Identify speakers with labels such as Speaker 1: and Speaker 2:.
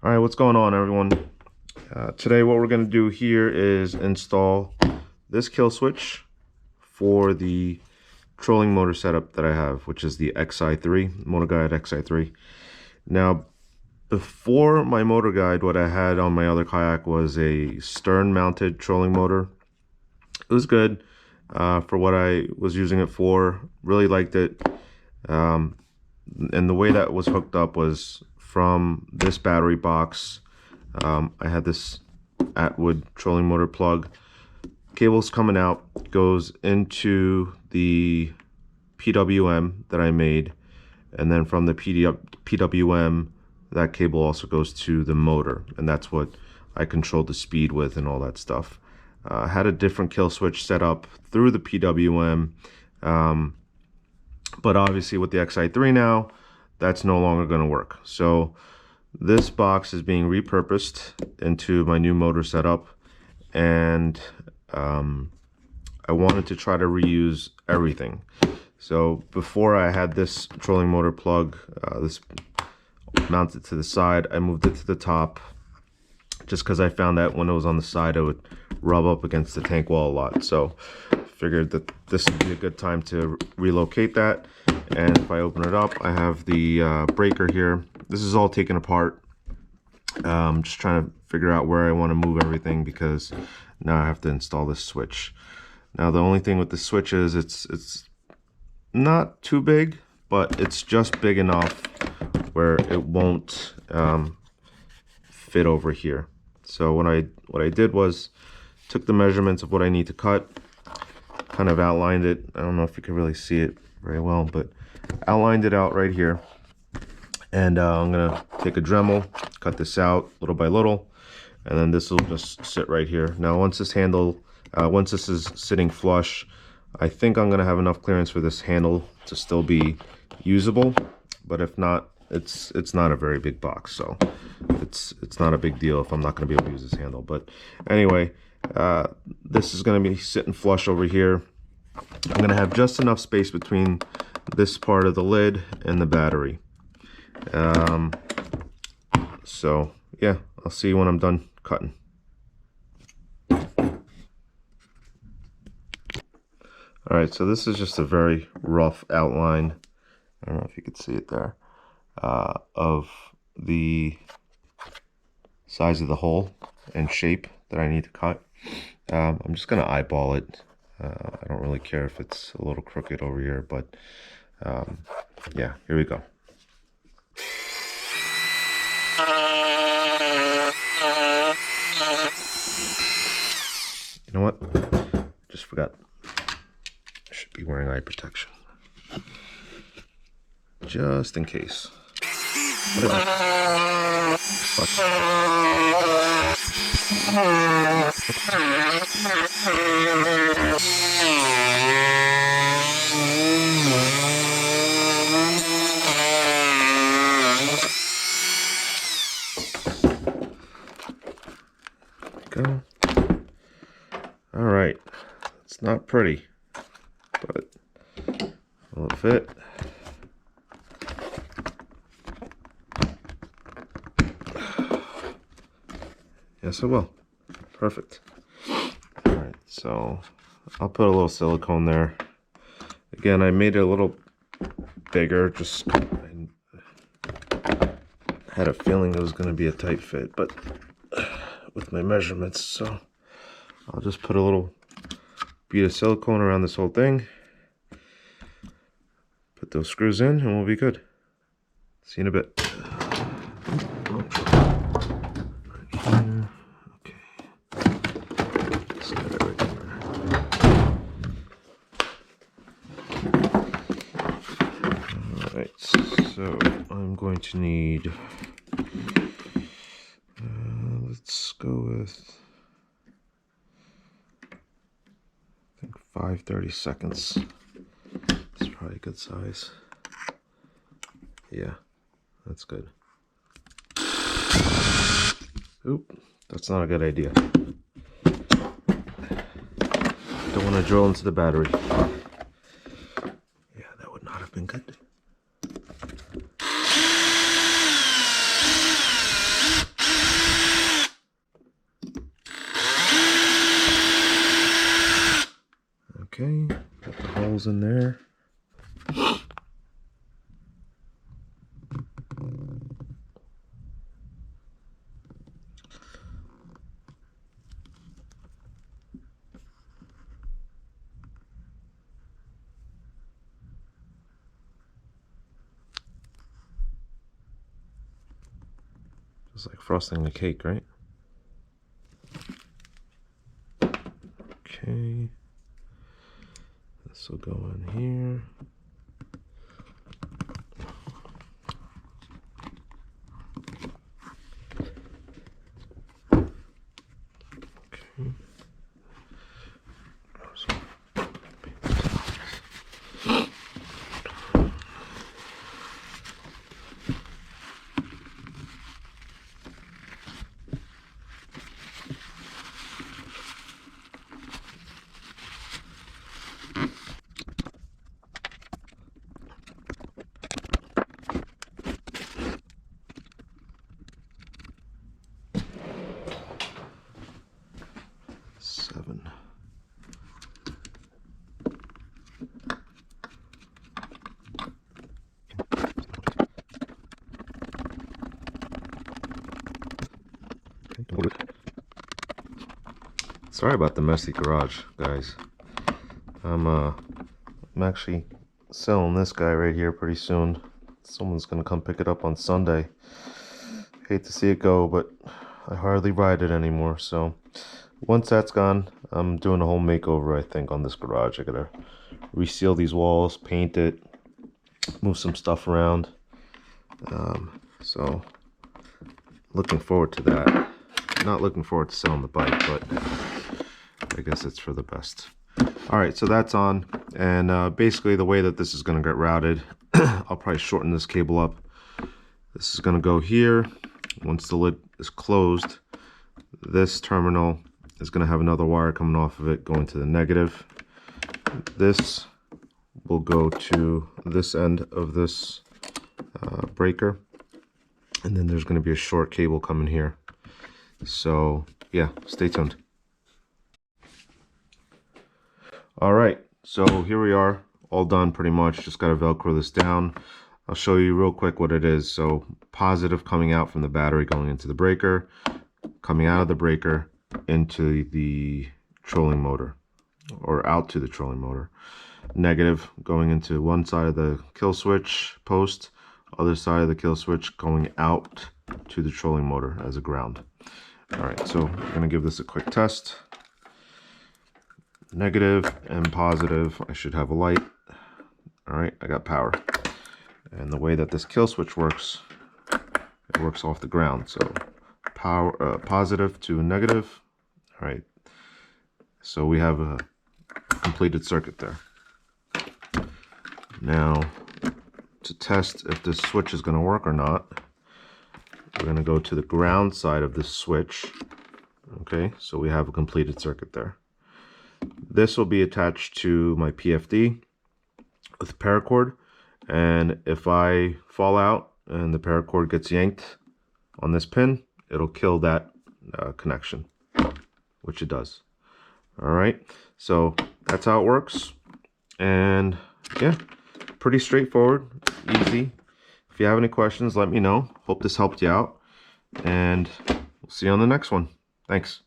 Speaker 1: All right, what's going on, everyone? Today what we're going to do here is install this kill switch for the trolling motor setup that I have, which is the XI3, Motor Guide XI3. Now, before my motor guide, what I had on my other kayak was a stern mounted trolling motor. It was good for what I was using it for. Really liked it. And the way that was hooked up was from this battery box. I had this Atwood trolling motor plug. Cable's coming out, goes into the PWM that I made, and then from the PWM, that cable also goes to the motor, and that's what I controlled the speed with and all that stuff. I had a different kill switch set up through the PWM, but obviously with the XI3 now, that's no longer going to work. So this box is being repurposed into my new motor setup, and I wanted to try to reuse everything. So before I had this trolling motor plug, this mounted to the side, I moved it to the top just because I found that when it was on the side, it would rub up against the tank wall a lot. So I figured that this would be a good time to relocate that. And if I open it up, I have the breaker here. This is all taken apart. I'm just trying to figure out where I want to move everything because now I have to install this switch. Now the only thing with the switch is it's not too big, but it's just big enough where it won't fit over here. So what I did was took the measurements of what I need to cut, kind of outlined it. I don't know if you can really see it very well, but outlined it out right here. And I'm gonna take a Dremel, cut this out little by little, and then this will just sit right here. Now once this is sitting flush, I think I'm gonna have enough clearance for this handle to still be usable, but if not, it's not a very big box, so it's not a big deal if I'm not going to be able to use this handle. But anyway, this is going to be sitting flush over here. I'm going to have just enough space between this part of the lid and the battery. So yeah, I'll see you when I'm done cutting. All right, so this is just a very rough outline. I don't know if you can see it there. Of the size of the hole and shape that I need to cut. I'm just gonna eyeball it. I don't really care if it's a little crooked over here, but yeah, here we go. You know what? Just forgot. I should be wearing eye protection. Just in case. What is that? Fuck. Go. All right. It's not pretty, but will it fit? Yes, it will. Perfect. All right, so I'll put a little silicone there. Again, I made it a little bigger, just I had a feeling it was going to be a tight fit, but with my measurements, so I'll just put a little bead of silicone around this whole thing. Put those screws in and we'll be good. See you in a bit. So I'm going to need, let's go with, I think 5/32. It's probably a good size. Yeah, that's good. Oop, that's not a good idea. Don't want to drill into the battery. Yeah, that would not have been good. Okay, got the holes in there. Just like frosting a cake, right? Okay. This will go in here. Okay. Seven. Sorry about the messy garage, guys. I'm actually selling this guy right here pretty soon. Someone's gonna come pick it up on Sunday. Hate to see it go, but I hardly ride it anymore. So once that's gone, I'm doing a whole makeover, I think, on this garage. I gotta reseal these walls, paint it, move some stuff around. So looking forward to that. Not looking forward to selling the bike, but I guess it's for the best. All right, so that's on, and basically the way that this is going to get routed, I'll probably shorten this cable up. This is going to go here. Once the lid is closed, this terminal is going to have another wire coming off of it going to the negative. This will go to this end of this breaker, and then there's going to be a short cable coming here. So yeah, stay tuned. All right, so here we are, all done pretty much. Just got to Velcro this down. I'll show you real quick what it is. So positive coming out from the battery going into the breaker, coming out of the breaker into the trolling motor, or out to the trolling motor. Negative going into one side of the kill switch post, other side of the kill switch going out to the trolling motor as a ground. All right, so I'm gonna give this a quick test. Negative and positive, I should have a light. All right, I got power. And the way that this kill switch works, it works off the ground. So power, positive to negative. All right, so we have a completed circuit there. Now, to test if this switch is going to work or not, we're going to go to the ground side of this switch. Okay, so we have a completed circuit there. This will be attached to my PFD with paracord, and if I fall out and the paracord gets yanked on this pin, it'll kill that connection, which it does. All right, so that's how it works, and yeah, pretty straightforward, easy. If you have any questions, let me know. Hope this helped you out, and we'll see you on the next one. Thanks.